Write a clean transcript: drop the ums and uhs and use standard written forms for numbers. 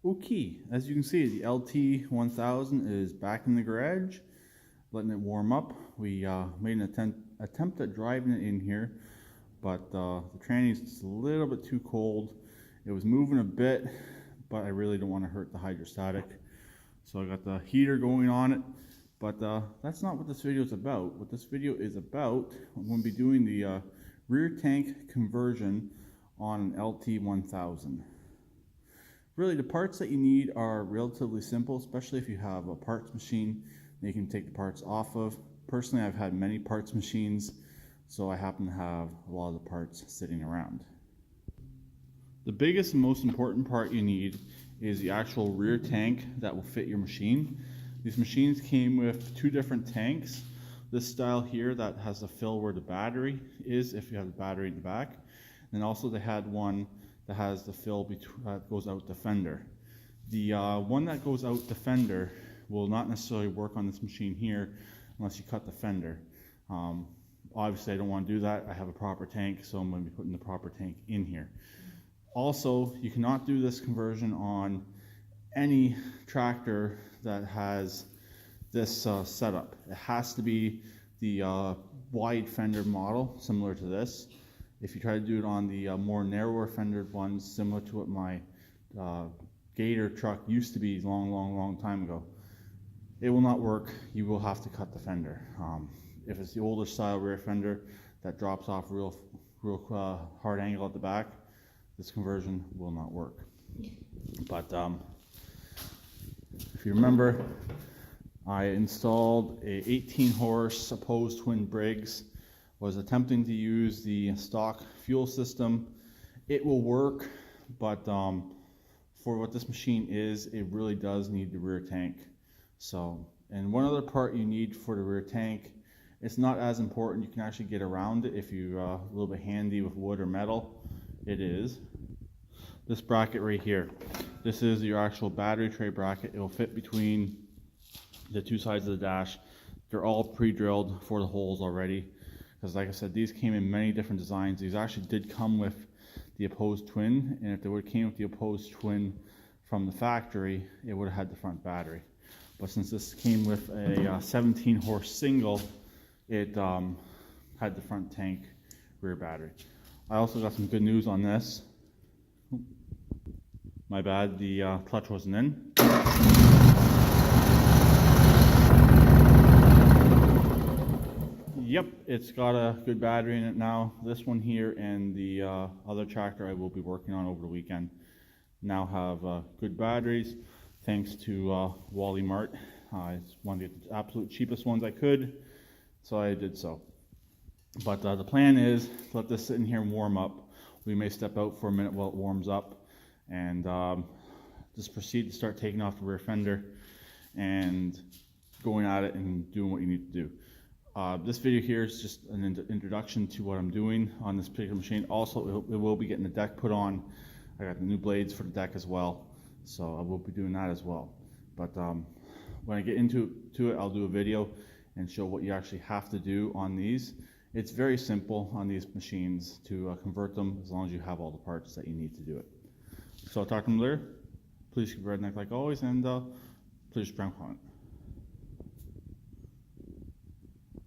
Okay, as you can see, the LT1000 is back in the garage, letting it warm up. We made an attempt at driving it in here, but the tranny is just a little bit too cold. It was moving a bit, but I really don't want to hurt the hydrostatic. So I got the heater going on it, but that's not what this video is about. What this video is about, I'm going to be doing the rear tank conversion on an LT1000. Really, the parts that you need are relatively simple, especially if you have a parts machine that you can take the parts off of. Personally, I've had many parts machines, so I happen to have a lot of the parts sitting around. The biggest and most important part you need is the actual rear tank that will fit your machine. These machines came with two different tanks. This style here that has the fill where the battery is, if you have the battery in the back. And also they had one that has the fill that goes out the fender. The one that goes out the fender will not necessarily work on this machine here unless you cut the fender. Obviously I don't want to do that. I have a proper tank, so I'm going to be putting the proper tank in here. Also, you cannot do this conversion on any tractor that has this setup. It has to be the wide fender model, similar to this. If you try to do it on the more narrower fendered ones, similar to what my Gator truck used to be long time ago, it will not work. You will have to cut the fender. If it's the older style rear fender that drops off real hard angle at the back, this conversion will not work. But if you remember, I installed a 18 horse opposed twin Briggs. Was attempting to use the stock fuel system. It will work, but for what this machine is, it really does need the rear tank. So, and one other part you need for the rear tank, it's not as important. You can actually get around it if you're a little bit handy with wood or metal. It is this bracket right here. This is your actual battery tray bracket. It will fit between the two sides of the dash. They're all pre-drilled for the holes already. Because like I said, these came in many different designs. These actually did come with the opposed twin, and if they would have came with the opposed twin from the factory, it would have had the front battery. But since this came with a 17 horse single, it had the front tank rear battery. I also got some good news on this. My bad, the clutch wasn't in. Yep, it's got a good battery in it now. This one here and the other tractor I will be working on over the weekend now have good batteries, thanks to Wally Mart. I wanted to get the absolute cheapest ones I could, so I did so. But the plan is to let this sit in here and warm up. We may step out for a minute while it warms up and just proceed to start taking off the rear fender and going at it and doing what you need to do. This video here is just an introduction to what I'm doing on this particular machine. Also, it will be getting the deck put on. I got the new blades for the deck as well, so I will be doing that as well. But when I get into it, I'll do a video and show what you actually have to do on these. It's very simple on these machines to convert them as long as you have all the parts that you need to do it. So I'll talk to them later. Please keep redneck like always, and please subscribe and comment.